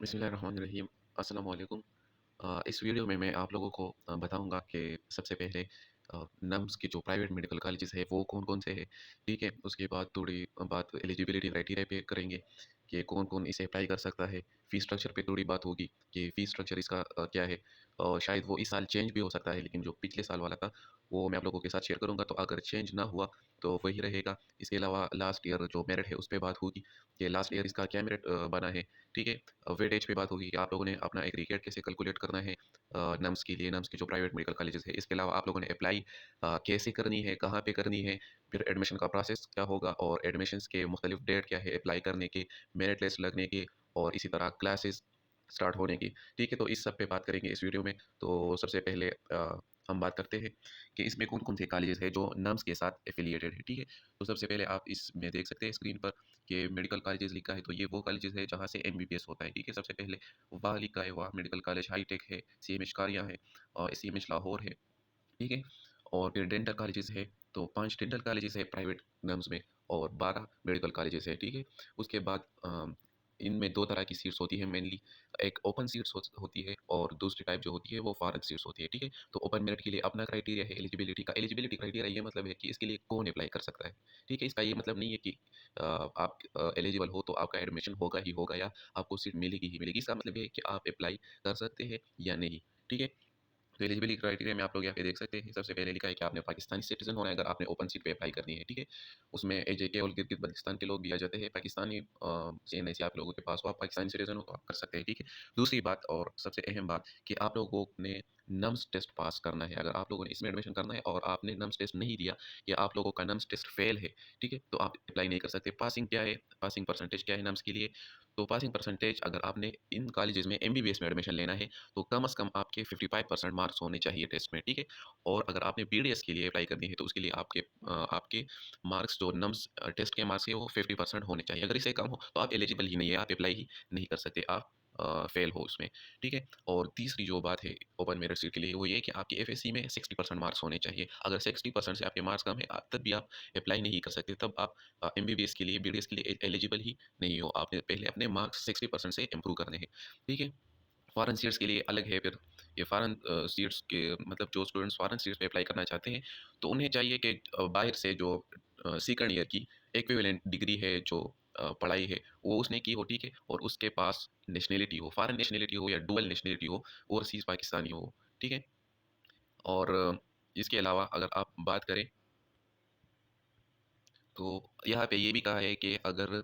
बिस्मिल्लाहिर्रहमानिर्रहीम। अस्सलाम वालेकुम। इस वीडियो में मैं आप लोगों को बताऊंगा कि सबसे पहले नम्स के जो प्राइवेट मेडिकल कॉलेजेस है वो कौन कौन से हैं। ठीक है, उसके बाद थोड़ी बात एलिजिबिलिटी क्राइटेरिया पे करेंगे कि कौन कौन इसे अप्लाई कर सकता है। फ़ीस स्ट्रक्चर पे थोड़ी बात होगी कि फ़ीस स्ट्रक्चर इसका क्या है। शायद वो इस साल चेंज भी हो सकता है, लेकिन जो पिछले साल वाला था वो मैं आप लोगों के साथ शेयर करूंगा, तो अगर चेंज ना हुआ तो वही रहेगा। इसके अलावा लास्ट ईयर जो मेरिट है उस पर बात होगी कि लास्ट ईयर इसका क्या मेरिट बना है। ठीक है, वेटेज पे बात होगी कि आप लोगों ने अपना एग्रीगेट कैसे कैलकुलेट करना है नम्स के लिए, नम्स की जो प्राइवेट मेडिकल कॉलेजेस है। इसके अलावा आप लोगों ने अप्लाई कैसे करनी है, कहाँ पे करनी है, फिर एडमिशन का प्रोसेस क्या होगा और एडमिशन्स के मुख्तलिफ डेट क्या है अप्लाई करने के, मेरिट लिस्ट लगने के, और इसी तरह क्लासेस स्टार्ट होने की। ठीक है, तो इस सब पे बात करेंगे इस वीडियो में। तो सबसे पहले हम बात करते हैं कि इसमें कौन कौन से कॉलेजेस हैं जो नम्स के साथ एफिलिएटेड है। ठीक है, तो सबसे पहले आप इसमें देख सकते हैं स्क्रीन पर कि मेडिकल कॉलेजेस लिखा है, तो ये वो कॉलेजेस है जहाँ से एमबीबीएस होता है। ठीक है, सबसे पहले वाह लिखा है, वाह मेडिकल कॉलेज, हाईटेक है, सीएमएच कारियाँ है और सीएमएच लाहौर है। ठीक है, और फिर डेंटल कॉलेजेस है, तो 5 डेंटल कॉलेजेस है प्राइवेट नम्स में और 12 मेडिकल कॉलेजेस है। ठीक है, उसके बाद इनमें 2 तरह की सीट्स होती है मेनली। एक ओपन सीट्स होती है और दूसरी टाइप जो होती है वो फॉरेन सीट्स होती है। ठीक है, तो ओपन मेरिट के लिए अपना क्राइटेरिया है एलिजिबिलिटी का। एलिजिबिलिटी क्राइटेरिया ये मतलब है कि इसके लिए कौन अप्लाई कर सकता है। ठीक है, इसका ये मतलब नहीं है कि आप एलिजिबल हो तो आपका एडमिशन होगा ही होगा या आपको सीट मिलेगी ही मिलेगी। इसका मतलब ये है कि आप अप्लाई कर सकते हैं या नहीं। ठीक है, तो एलिजिबिलिटी क्राइटेरिया में आप लोग यहाँ पे देख सकते हैं। सबसे पहले लिखा है कि आपने पाकिस्तानी सिटीजन होना है अगर आपने ओपन सीट पे अप्लाई करनी है। ठीक है, उसमें एजेके और गिलगित बल्तिस्तान के लोग भी आ जाते हैं। पाकिस्तानी एनआईसी आप लोगों के पास हो, आप पाकिस्तानी सिटीजन हो तो आप कर सकते हैं। ठीक है, दूसरी बात और सबसे अहम बात कि आप लोगों ने नम्स टेस्ट पास करना है। अगर आप लोगों ने इसमें एडमिशन करना है और आपने नम्स टेस्ट नहीं दिया या आप लोगों का नम्स टेस्ट फेल है, ठीक है, तो आप अप्लाई नहीं कर सकते। पासिंग क्या है, पासिंग परसेंटेज क्या है नम्स के लिए, तो पासिंग परसेंटेज अगर आपने इन कॉलेजेस में एमबीबीएस में एडमिशन लेना है तो कम से कम आपके 55% मार्क्स होने चाहिए टेस्ट में। ठीक है, और अगर आपने बीडीएस के लिए अप्लाई करनी है तो उसके लिए आपके मार्क्स जो नम्स टेस्ट के मार्क्स है वो 50% होने चाहिए। अगर इससे कम हो तो आप एलिजिबल ही नहीं है, आप अप्लाई ही नहीं कर सकते, आप फेल हो उसमें। ठीक है, और तीसरी जो बात है ओपन मेरिट सीट के लिए वो ये है कि आपके एफएससी में 60% मार्क्स होने चाहिए। अगर 60% से आपके मार्क्स कम है तब भी आप अप्लाई नहीं कर सकते, तब आप एमबीबीएस के लिए, बीडीएस के लिए एलिजिबल ही नहीं हो। आपने पहले अपने मार्क्स 60% से इम्प्रूव करने हैं। ठीक है, फॉरेन सीट्स के लिए अलग है फिर। ये फॉरेन सीट्स के मतलब जो स्टूडेंट्स फॉरेन सीट्स पे अप्लाई करना चाहते हैं तो उन्हें चाहिए कि बाहर से जो सेकंड ईयर की इक्विवेलेंट डिग्री है, जो पढ़ाई है वो उसने की हो। ठीक है, और उसके पास नेशनलिटी हो, फॉरेन नेशनलिटी हो या डुअल नेशनलिटी हो, ओवरसीज़ पाकिस्तानी हो। ठीक है, और इसके अलावा अगर आप बात करें तो यहाँ पे ये भी कहा है कि अगर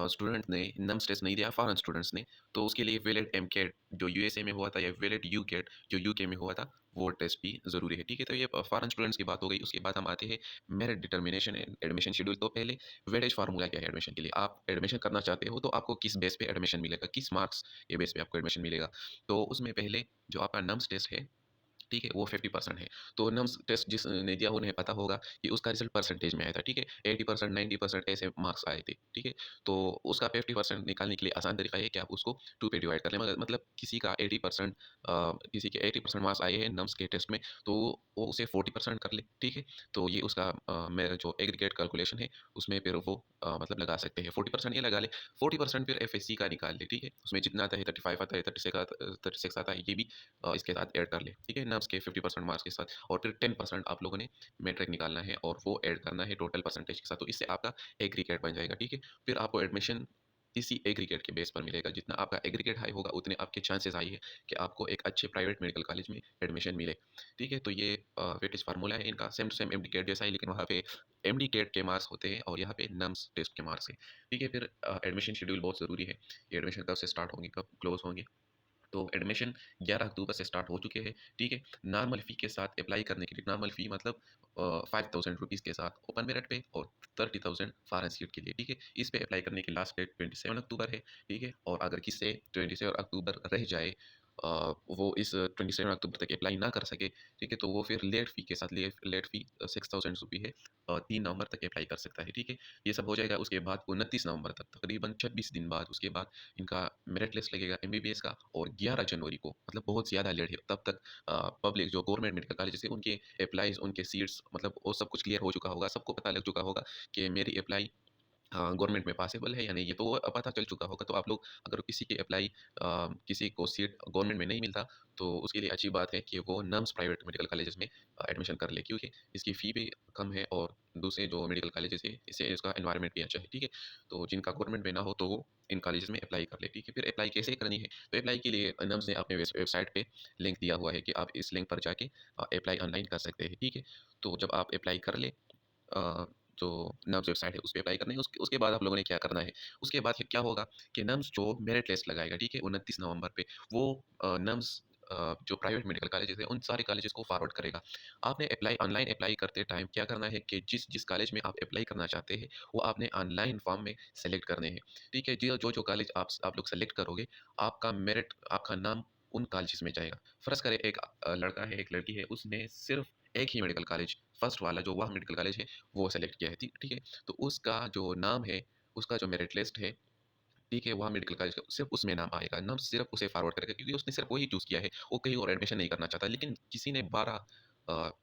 स्टूडेंट ने नम्स टेस्ट नहीं दिया फॉरेन स्टूडेंट्स ने, तो उसके लिए वैलिड एमकेट जो यूएसए में हुआ था या वैलिड यूकेट जो यूके में हुआ था वो टेस्ट भी ज़रूरी है। ठीक है, तो ये फॉरेन स्टूडेंट्स की बात हो गई। उसके बाद हम आते हैं merit determination and admission schedule. तो पहले वेटेज फार्मूला क्या है एडमिशन के लिए, आप एडमिशन करना चाहते हो तो आपको किस बेस पे एडमिशन मिलेगा, किस मार्क्स के बेस पे आपको एडमिशन मिलेगा। तो उसमें पहले जो आपका नम्स टेस्ट है, ठीक है, वो 50% है। तो नम्स टेस्ट जिसने दिया उन्हें पता होगा कि उसका रिजल्ट परसेंटेज में आया था। ठीक है, 80% 90% ऐसे मार्क्स आए थे। ठीक है, तो उसका 50% निकालने के लिए आसान तरीका है कि आप उसको 2 पे डिवाइड कर लें। मगर मतलब किसी का 80% किसी के 80% मार्क्स आए हैं नम्स के टेस्ट में, तो वो उसे 40% कर ले। ठीक है, तो ये उसका मेरा जो एग्रीगेट कैलकुलेशन है उसमें फिर वो मतलब लगा सकते हैं। 40% ये लगा ले, 40% फिर एफएससी का निकाल ले। ठीक है, उसमें जितना आता है 35 आता है, 36 आता है, ये भी इसके साथ ऐड कर ले। ठीक है, नब्स के 50% मार्क्स के साथ, और फिर 10% आप लोगों ने मैट्रिक निकालना है और वो ऐड करना है टोटल परसेंटेज के साथ, तो इससे आपका एग्रीगेट बन जाएगा। ठीक है, फिर आपको एडमिशन इसी एग्रीगेट के बेस पर मिलेगा। जितना आपका एग्रीगेट हाई होगा उतने आपके चांसेस हाई है कि आपको एक अच्छे प्राइवेट मेडिकल कॉलेज में एडमिशन मिले। ठीक है, तो ये वेटेज फार्मूला है इनका, same to same MD CAT जैसा ही, लेकिन वहाँ पे एमडी कैट के मार्क्स होते हैं और यहाँ पे नम्स टेस्ट के मार्क्स है। ठीक है, फिर एडमिशन शेड्यूल बहुत ज़रूरी है। ये एडमिशन कब से स्टार्ट होंगे, कब क्लोज होंगे। तो एडमिशन 11 अक्टूबर से स्टार्ट हो चुके हैं। ठीक है, नॉर्मल फ़ी के साथ अप्लाई करने के लिए, नॉर्मल फ़ी मतलब 5000 रुपीज़ के साथ ओपन मेरिट पे और 30,000 फॉरेन सीट के लिए। ठीक है, इस पे अप्लाई करने की लास्ट डेट 27 अक्टूबर है। ठीक है, और अगर किससे 27 अक्टूबर रह जाए, वो इस 27 अक्टूबर तक अप्लाई ना कर सके, ठीक है, तो वो फिर लेट फ़ी के साथ, लेट फ़ी 6000 रुपये है, 3 नवंबर तक अप्लाई कर सकता है। ठीक है, ये सब हो जाएगा उसके बाद 29 नवंबर तक, तकरीबन 26 दिन बाद उसके बाद इनका मेरिट लिस्ट लगेगा एमबीबीएस का, और 11 जनवरी को, मतलब बहुत ज़्यादा लेट है, तब तक पब्लिक जो गवर्नमेंट मेडिकल कॉलेजेस है उनके अप्लाईज़, उनके सीट्स, मतलब वो सब कुछ क्लियर हो चुका होगा, सबको पता लग चुका होगा कि मेरी अप्लाई गवर्नमेंट में पासेबल है या नहीं, ये तो पता चल चुका होगा। तो आप लोग अगर किसी की किसी को सीट गवर्नमेंट में नहीं मिलता, तो उसके लिए अच्छी बात है कि वो नम्स प्राइवेट मेडिकल कॉलेजेस में एडमिशन कर ले, क्योंकि इसकी फ़ी भी कम है और दूसरे जो मेडिकल कॉलेजेस है, इससे इसका एनवायरनमेंट भी अच्छा है, ठीक है? तो जिनका गवर्नमेंट में ना हो, तो वो इन कॉलेजेस में अप्लाई कर ले, ठीक है? फिर अप्लाई कैसे करनी है? तो अप्लाई के लिए नम्स ने अपने वेबसाइट पे लिंक दिया हुआ है कि आप इस लिंक पर जाके अप्लाई ऑनलाइन कर सकते हैं, ठीक है? तो जब आप अप्लाई कर लें, अ, जो नर्म्स वेबसाइट है उस पे अप्लाई करना है। उसके उसके बाद आप लोगों ने क्या करना है, उसके बाद फिर क्या होगा कि नर्म्स जो मेरिट लिस्ट लगाएगा, ठीक है? 29 नवंबर पे वो नर्म्स जो प्राइवेट मेडिकल कॉलेजेस हैं, उन सारे कॉलेजेस को फॉरवर्ड करेगा। आपने अप्लाई ऑनलाइन अप्लाई करते टाइम क्या करना है कि जिस जिस कॉलेज में आप अप्लाई करना चाहते हैं, वो आपने ऑनलाइन फॉर्म में सेलेक्ट करने हैं, ठीक है? जो कॉलेज आप लोग सेलेक्ट करोगे, आपका मेरिट, आपका नाम उन कॉलेजेस में जाएगा। फ़र्ज़ करें एक लड़का है, एक लड़की है, उसने सिर्फ़ एक ही मेडिकल कॉलेज, फर्स्ट वाला जो वह मेडिकल कॉलेज है, वो सेलेक्ट किया है, ठीक है? तो उसका जो नाम है, उसका जो मेरिट लिस्ट है, ठीक है, वहाँ मेडिकल कॉलेज का सिर्फ़ उसमें नाम आएगा, नाम सिर्फ़ उसे फॉरवर्ड करेगा, क्योंकि उसने सिर्फ़ वही चूज़ किया है, वो कहीं और एडमिशन नहीं करना चाहता। लेकिन किसी ने 12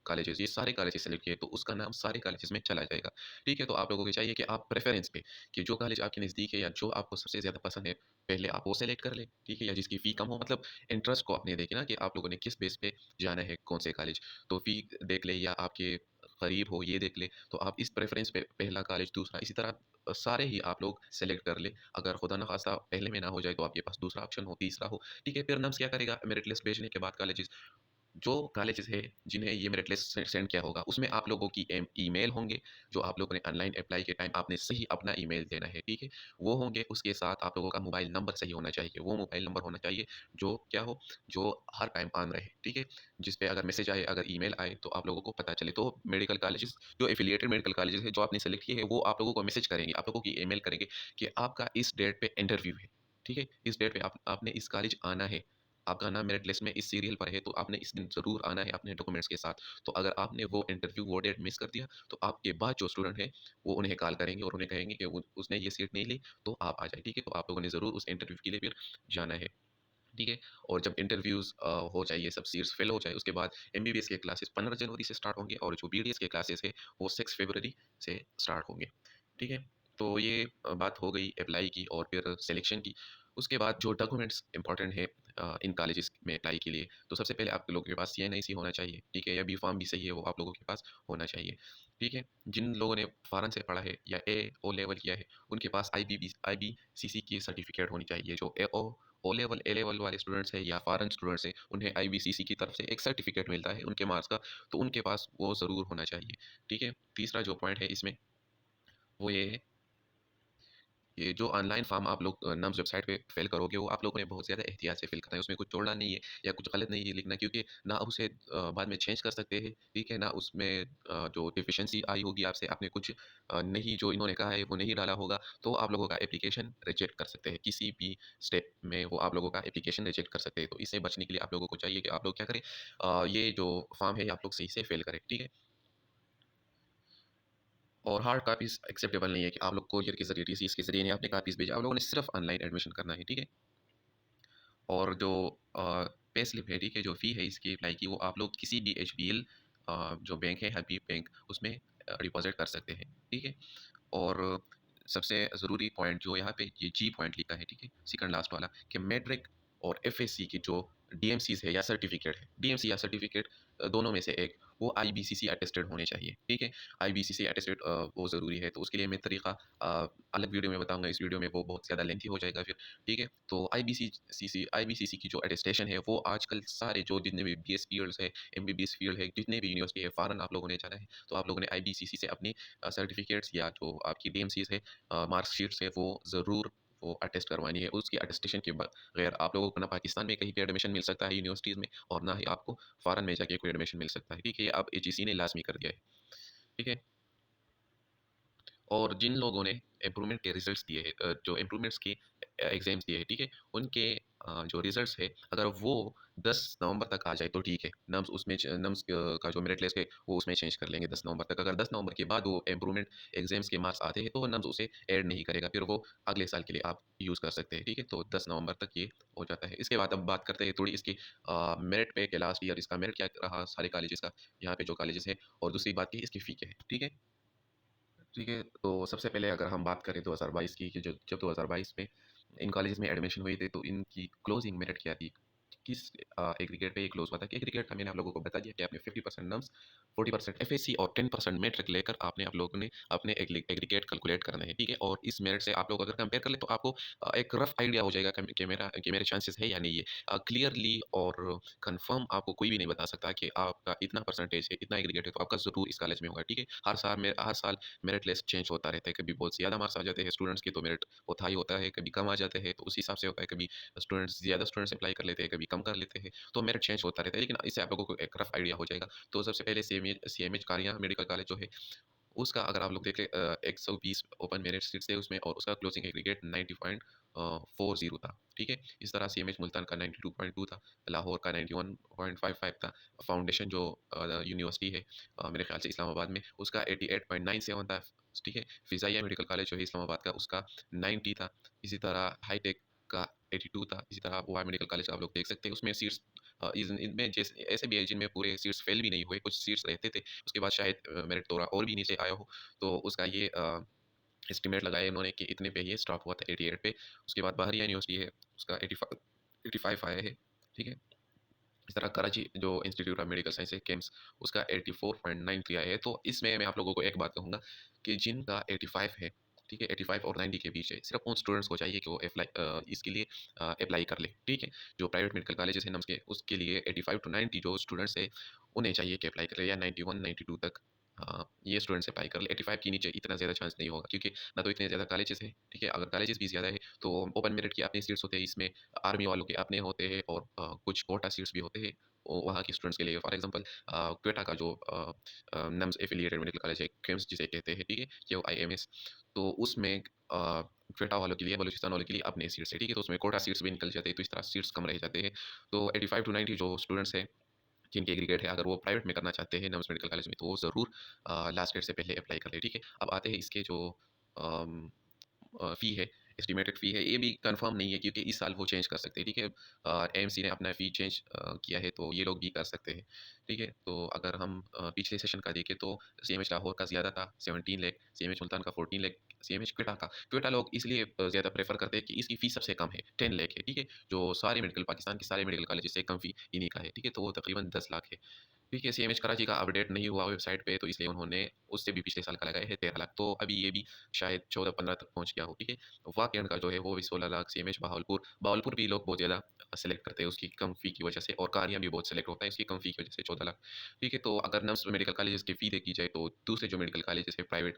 कॉलेजेस, ये सारे कॉलेजेस सेलेक्ट किए, तो उसका नाम सारे कॉलेजेस में चला जाएगा, ठीक है? तो आप लोगों को चाहिए कि आप प्रेफ़रेंस पे, कि जो कॉलेज आपके नज़दीक है या जो आपको सबसे ज़्यादा पसंद है, पहले आप वो सेलेक्ट कर लें, ठीक है? या जिसकी फ़ी कम हो, मतलब इंटरेस्ट को अपने देखें ना कि आप लोगों ने किस बेस पे जाना है, कौन से कॉलेज। तो फ़ी देख लें या आपके करीब हो, ये देख लें, तो आप इस प्रेफ़रेंस पे पहला कॉलेज, दूसरा, इसी तरह सारे ही आप लोग सेलेक्ट कर लें। अगर खुदा ना ख़ास्ता पहले में ना हो जाए, तो आपके पास दूसरा ऑप्शन हो, तीसरा हो, ठीक है? फिर नम्स क्या करेगा, मेरिट लिस्ट भेजने के बाद कॉलेजेस, जो कॉलेजेस है जिन्हें ये मेरिट लिस्ट सेंड किया होगा, उसमें आप लोगों की ईमेल होंगे, जो आप लोगों ने ऑनलाइन अप्लाई के टाइम आपने सही अपना ईमेल देना है, ठीक है? वो होंगे, उसके साथ आप लोगों का मोबाइल नंबर सही होना चाहिए। वो मोबाइल नंबर होना चाहिए जो क्या हो, जो हर टाइम ऑन रहे, ठीक है? जिस पे अगर मैसेज आए, अगर ईमेल आए, तो आप लोगों को पता चले। तो मेडिकल कॉलेजेस, जो एफिलिएटेड मेडिकल कॉलेजेस है, जो आपने सेलेक्ट किए हैं, वो आप लोगों को मैसेज करेंगे, आप लोगों की ईमेल करेंगे कि आपका इस डेट पे इंटरव्यू है, ठीक है? इस डेट पे आपने इस कॉलेज आना है। आपका नाम मेरिट लिस्ट में इस सीरियल पर है, तो आपने इस दिन ज़रूर आना है अपने डॉक्यूमेंट्स के साथ। तो अगर आपने वो इंटरव्यू, वो डेट मिस कर दिया, तो आपके बाद जो स्टूडेंट है, वो उन्हें कॉल करेंगे और उन्हें कहेंगे कि उसने ये सीट नहीं ली, तो आप आ जाए, ठीक है? तो आप लोगों ने ज़रूर उस इंटरव्यू के लिए फिर जाना है, ठीक है? और जब इंटरव्यूज़ हो जाए, ये सब सीट्स फिल हो जाए, उसके बाद एमबीबीएस के क्लासेस 15 जनवरी से स्टार्ट होंगे और जो बीडीएस के क्लासेस है, वो 6 फरवरी से स्टार्ट होंगे, ठीक है? तो ये बात हो गई अप्लाई की और फिर सिलेक्शन की। उसके बाद जो डॉक्यूमेंट्स इंपॉर्टेंट है इन कॉलेजेस में अप्लाई के लिए, तो सबसे पहले आप लोगों के पास सीएनआईसी होना चाहिए, ठीक है? या बी-फार्म भी सही है, वो आप लोगों के पास होना चाहिए, ठीक है? जिन लोगों ने फ़ॉरेन से पढ़ा है या ओ लेवल किया है, उनके पास आईबीसीसी की सर्टिफ़िकेट होनी चाहिए। जो ओ लेवल, ए लेवल वाले स्टूडेंट्स हैं या फॉरेन स्टूडेंट्स हैं, उन्हें आईबीसीसी की तरफ से एक सर्टिफिकेट मिलता है उनके मार्क्स का, तो उनके पास वो ज़रूर होना चाहिए, ठीक है? तीसरा जो पॉइंट है इसमें, वो ये है, ये जो ऑनलाइन फॉर्म आप लोग नम्स वेबसाइट पे फिल करोगे, वो आप लोगों ने बहुत ज़्यादा एहतियात से फिल करना है। उसमें कुछ जोड़ना नहीं है या कुछ गलत नहीं है लिखना, क्योंकि ना उसे बाद में चेंज कर सकते हैं, ठीक है? ना उसमें जो डेफिशिएंसी आई होगी आपसे, आपने कुछ नहीं, जो इन्होंने कहा है वो नहीं डाला होगा, तो आप लोगों का एप्लीकेशन रिजेक्ट कर सकते हैं। किसी भी स्टेप में वो आप लोगों का एप्लीकेशन रिजेक्ट कर सकते हैं। तो इससे बचने के लिए आप लोगों को चाहिए कि आप लोग क्या करें, ये जो फॉर्म है, आप लोग सही से फिल करें, ठीक है? और हार्ड कॉपीज़ एक्सेप्टेबल नहीं है कि आप लोग कोरियर के ज़रिए, टीसीएस के ज़रिए नहीं, आपने कॉपीज़ भेजा, आप लोगों ने सिर्फ़ ऑनलाइन एडमिशन करना है, ठीक है? और जो पे स्लिप है, ठीक है, जो फ़ी है इसकी अप्लाई की, वो आप लोग किसी भी एचबीएल जो बैंक है, हबीब बैंक, उसमें डिपॉज़िट कर सकते हैं, ठीक है? और सबसे ज़रूरी पॉइंट जो यहाँ पे ये जी पॉइंट लिखा है, ठीक है? सेकंड लास्ट वाला, कि मैट्रिक और एफएससी की जो डीएमसीज़ है या सर्टिफ़िकेट है, डीएमसी या सर्टिफ़िकेट, दोनों में से एक, वो आईबीसीसी अटेस्टेड होने चाहिए, ठीक है? आईबीसीसी अटेस्टेड वो ज़रूरी है, तो उसके लिए मैं तरीका अलग वीडियो में बताऊँगा, इस वीडियो में वो बहुत ज़्यादा लेंथी हो जाएगा फिर, ठीक है? तो आईबीसीसी की जो अटेस्टेशन है, वो आजकल सारे जो जितने भी बीएस फील्ड्स है, एमबीबीएस फील्ड है, जितने भी यूनिवर्सिटी है, फ़ॉरेन आप लोगों ने जाना है, तो आप लोगों ने आईबीसीसी से अपनी सर्टिफ़िकेट्स या जो आपकी डीएमसीज़ है, मार्कशीट्स है, वो ज़रूर वो अटेस्ट करवानी है। उसकी अटेस्टेशन के बगैर आप लोगों को ना पाकिस्तान में कहीं पे एडमिशन मिल सकता है यूनिवर्सिटीज़ में, और ना ही आपको फ़ॉरेन में जाके कोई एडमिशन मिल सकता है। ठीक है? ये अब एचईसी ने लाज़मी कर दिया है। ठीक है? और जिन लोगों ने इम्प्रूवमेंट के रिज़ल्ट्स दिए हैं, जो इम्प्रूवमेंट्स के एग्ज़ाम्स दिए हैं, ठीक है? उनके जो रिज़ल्ट्स है, अगर वो 10 नवंबर तक आ जाए तो ठीक है। नम्स का जो मेरिट लिस्ट है, वो उसमें चेंज कर लेंगे 10 नवंबर तक। अगर 10 नवंबर के बाद वो इम्प्रूवमेंट एग्ज़ाम्स के मार्क्स आते हैं, तो नम्स उसे ऐड नहीं करेगा, फिर वो अगले साल के लिए आप यूज़ कर सकते हैं, ठीक है? तो 10 नवंबर तक ये हो जाता है। इसके बाद अब बात करते हैं थोड़ी इसकी मेरिट पे, कि लास्ट ईयर इसका मेरिट क्या रहा सारे कॉलेजेस का, यहाँ पे जो कॉलेजेस हैं, और दूसरी बात की इसकी फ़ी क्या है, ठीक है? ठीक है, तो सबसे पहले अगर हम बात करें 2022 की कि जो जब 2022 में इन कॉलेजेस में एडमिशन हुई थी तो इनकी क्लोजिंग मेरिट क्या थी? किस एग्रीगेट पे ये क्लोज़ हुआ था कि एग्रीगेट का मैंने आप लोगों को बता दिया कि आपने 50% नम्स, 40% एफएसी और 10% मेट्रिक लेकर आपने आप लोगों ने अपने एग्रीगेट कैलकुलेट करना है, ठीक है? और इस मेरिट से आप लोग अगर कंपेयर कर लें तो आपको एक रफ आइडिया हो जाएगा कि मेरे चांसेस है या नहीं है। क्लियरली और कन्फर्म आपको कोई भी नहीं बता सकता कि आपका इतना परसेंटेज है, इतना एग्रीगेट है तो आपका ज़रूर इस कॉलेज में होगा, ठीक है? हर साल मेरिट लिस्ट चेंज होता रहता है, कभी बहुत ज़्यादा मार्क्स आ जाते हैं स्टूडेंट्स के तो मेरिट बहुत हाई होता है, कभी कम आ जाते हैं तो उस हिसाब से होता है, कभी ज़्यादा स्टूडेंट्स अप्लाई कर लेते हैं, कभी कम कर लेते हैं, तो मेरिट चेंज होता रहता है, लेकिन इससे आप लोगों को एक रफ आइडिया हो जाएगा। तो सबसे पहले सीएमएच कारियाँ मेडिकल कॉलेज जो है उसका अगर आप लोग देखें 120 ओपन मेरिट सीट्स थे उसमें और उसका क्लोजिंग एग्रीगेट 90.40 था, ठीक है? इस तरह सीएमएच मुल्तान का 92.2 था, लाहौर का 91.55 था, फाउंडेशन जो यूनिवर्सिटी है मेरे ख्याल से इस्लामाबाद में उसका 88.97 था, ठीक है? फिज़ाइया मेडिकल कॉलेज जो है इस्लामाबाद का उसका 90 था, इसी तरह हाईटेक का 82 था, इसी तरह वाई मेडिकल कॉलेज आप लोग देख सकते हैं उसमें सीट्स इनमें जैसे ऐसे भी है जिनमें पूरे सीट्स फेल भी नहीं हुए, कुछ सीट्स रहते थे उसके बाद शायद मेरिट थोड़ा और भी नीचे आया हो, तो उसका ये एस्टिमेट लगाया इन्होंने कि इतने पे ये स्टॉप हुआ था 88 पे। उसके बाद बाहरिया यूनिवर्सिटी है उसका 85 आया है, ठीक है? इस तरह कराची जो इंस्टीट्यूट ऑफ मेडिकल साइंस है केम्स उसका 84.93 आया है। तो इसमें मैं आप लोगों को एक बात कहूँगा कि जिनका 85 है, ठीक है? 85 और 90 के बीच है, सिर्फ उन स्टूडेंट्स को चाहिए कि वो इसके लिए अप्लाई कर ले, ठीक है? जो प्राइवेट मेडिकल कॉलेजेस हैं नम्स के उसके लिए 85 टू 90 जो स्टूडेंट्स है उन्हें चाहिए कि अप्लाई कर ले या 91 92 तक ये स्टूडेंट्स अप्लाई कर ले। 85 के नीचे इतना ज़्यादा चांस नहीं होगा क्योंकि ना तो इतने ज़्यादा कॉलेजेस हैं, ठीक है? अगर कॉलेजेस भी ज़्यादा है तो ओपन मेरिट के अपने सीट्स होते हैं, इसमें आर्मी वालों के अपने होते हैं और कुछ कोटा सीट्स भी होते हैं वहाँ के स्टूडेंट्स के लिए। फॉर एग्जांपल क्वेटा का जो नम्स एफिलिएटेड मेडिकल कॉलेज है क्विम्स जिसे कहते हैं, ठीक है? क्यूआईएमएस, तो उसमें क्वेटा वालों के लिए बलूचिस्तान वालों के लिए अपने सीट्स है, ठीक है? तो उसमें कोटा सीट्स भी निकल जाते हैं तो इस तरह सीट्स कम रह जाते हैं। तो 85 टू 90 जो स्टूडेंट्स हैं जिनके एग्रीगेट है अगर वो प्राइवेट में करना चाहते हैं नम्स मेडिकल कॉलेज में तो वो ज़रूर लास्ट डेट से पहले अप्लाई कर ले, ठीक है? अब आते हैं इसके जो अम फ़ी है, एस्टिमेटेड फ़ी है, ये भी कंफर्म नहीं है क्योंकि इस साल वो चेंज कर सकते हैं, ठीक है? एएमसी ने अपना फ़ी चेंज किया है तो ये लोग भी कर सकते हैं, ठीक है? तो अगर हम पिछले सेशन का देखें तो सीएमएच लाहौर का ज़्यादा था 17 लाख, सीएमएच मुल्तान का 14 लाख, सीएमएच क्वेटा लोग इसलिए ज़्यादा प्रेफ़र करते हैं कि इसकी फ़ीस सबसे कम है, 10 लाख है, ठीक है? जो सारे मेडिकल पाकिस्तान के सारे मेडिकल कॉलेज से कम फ़ी इन्हीं का है, ठीक है? तो वो तकरीबन 10 लाख है। ठीक है, सीएमएच कराची का अपडेट नहीं हुआ वेबसाइट पे तो इसलिए उन्होंने उससे भी पिछले साल का लगाया है 13 लाख, तो अभी ये भी शायद 14-15 तक पहुँच गया हो, ठीक है? वाकई का जो है वो भी 16 लाख, सीएमएच बहावलपुर भी लोग बहुत ज़्यादा सेलेक्ट करते हैं उसकी कम फ़ी की वजह से और कारियाँ भी बहुत सेलेक्ट होता है इसकी कम फ़ी की वजह से 14 लाख, ठीक है? तो अगर नम्स मेडिकल कॉलेजेस की फ़ी देखी जाए तो दूसरे जो मेडिकल कॉलेजेस है प्राइवेट,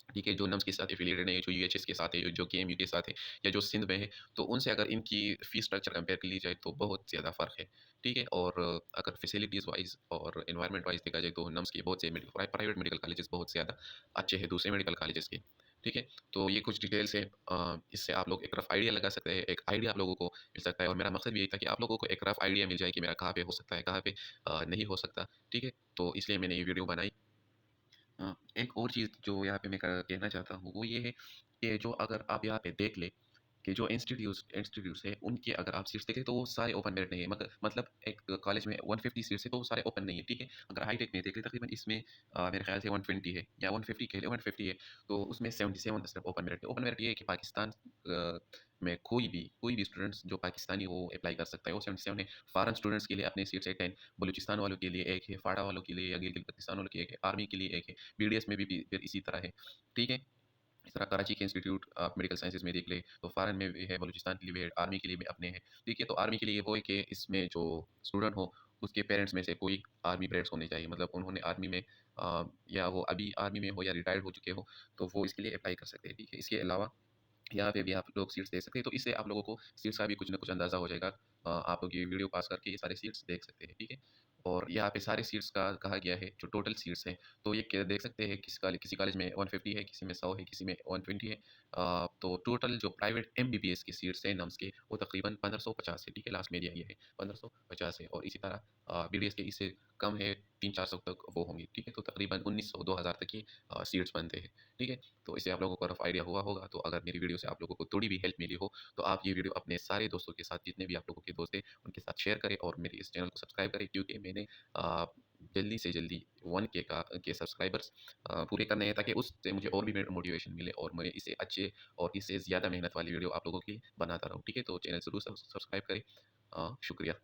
ठीक है, जो नम्स के साथ एफिलिएटेड है, जो यूएचएस के साथ है, जो केएमयू के साथ है या जो सिंध में है, तो उनसे अगर इनकी फ़ी स्ट्रक्चर कंपेयर कर ली जाए तो बहुत ज़्यादा फ़र्क है, ठीक है? और अगर फैसिलिटीज़ वाइज़ और एनवायरनमेंट वाइज़ देखा जाए तो नम्स के बहुत से प्राइवेट मेडिकल कॉलेजेस बहुत ज़्यादा अच्छे हैं दूसरे मेडिकल कॉलेजेस के, ठीक है? तो ये कुछ डिटेल्स है इससे आप लोग एक रफ़ आइडिया लगा सकते हैं, एक आइडिया आप लोगों को मिल सकता है और मेरा मकसद भी यही था कि आप लोगों को एक रफ़ आइडिया मिल जाए कि मेरा कहाँ पे हो सकता है, कहाँ पे नहीं हो सकता, ठीक है? तो इसलिए मैंने ये वीडियो बनाई। एक और चीज़ जो यहाँ पे मैं कहना चाहता हूँ वो ये है कि जो अगर आप यहाँ पे देख लें कि जो इंस्टीट्यूट्स हैं उनके अगर आप सीट्स देखें तो वो सारे ओपन मेरिट नहीं है मतलब एक कॉलेज में 150 सीट्स है तो वो सारे ओपन नहीं है, ठीक है? अगर हाईटेक में देख लें तकरीबन इसमें मेरे ख्याल से 120 है या 150 कह लें 150 है तो उसमें 77 सिर्फ ओपन मेरिट है। ओपन मेरिट ये है कि पाकिस्तान में कोई भी स्टूडेंट्स जो पाकिस्तानी वो अप्लाई कर सकता है वो 77 है। फॉरेन स्टूडेंट्स के लिए अपने सीट्स है 10, बलूचिस्तान वालों के लिए एक है, फाड़ा वालों के लिए या गिलगित-बल्तिस्तान वालों के लिए एक है, आर्मी के लिए एक है, बीडीएस में भी फिर इसी तरह है, ठीक है? इस तरह कराची के इंस्टीट्यूट ऑफ मेडिकल साइंसेज में देख ले तो फ़ॉरेन में भी है, बलूचिस्तान के लिए भी है, आर्मी के लिए भी अपने हैं, ठीक है? तो आर्मी के लिए वो है कि इसमें जो स्टूडेंट हो उसके पेरेंट्स में से कोई आर्मी पेरेंट्स होने चाहिए, मतलब उन्होंने आर्मी में या वो अभी आर्मी में हो या रिटायर्ड हो चुके हो तो वो इसके लिए अप्लाई कर सकते हैं, ठीक है? इसके अलावा यहाँ पे भी आप लोग सीट्स देख सकते हैं, तो इससे आप लोगों को सीट्स का भी कुछ ना कुछ अंदाज़ा हो जाएगा। आप लोग ये वीडियो पास करके ये सारे सीट्स देख सकते हैं, ठीक है? और यहाँ पे सारे सीट्स का कहा गया है, जो टोटल सीट्स हैं, तो ये क देख सकते हैं किसी कॉलेज में 150 है, किसी में 100 है, किसी में 120 है। तो टोटल जो प्राइवेट एमबीबीएस की सीट्स हैं नम्स के, वो तकरीबन 1550 है, ठीक है? लास्ट में दिया ये है, 1550 है और इसी तरह बीडीएस के इससे कम है, 300-400 तक वो होंगी, ठीक है? तो तकरीबन 1900-2000 तक की सीट्स बनते हैं, ठीक है? तो इससे आप लोगों को रफ आइडिया हुआ होगा। तो अगर मेरी वीडियो से आप लोगों को थोड़ी भी हेल्प मिली हो तो आप ये वीडियो अपने सारे दोस्तों के साथ जितने भी आप लोगों के दोस्त हैं उनके साथ शेयर करें और मेरे इस चैनल को सब्सक्राइब करें क्योंकि मैंने जल्दी से जल्दी 1 के सब्सक्राइबर्स पूरे करने हैं, ताकि उससे मुझे और भी मोटिवेशन मिले और मैं इससे अच्छे और इससे ज़्यादा मेहनत वाली वीडियो आप लोगों की बनाता रहूँ। ठीक है? तो चैनल ज़रूर सब्सक्राइब करें। शुक्रिया।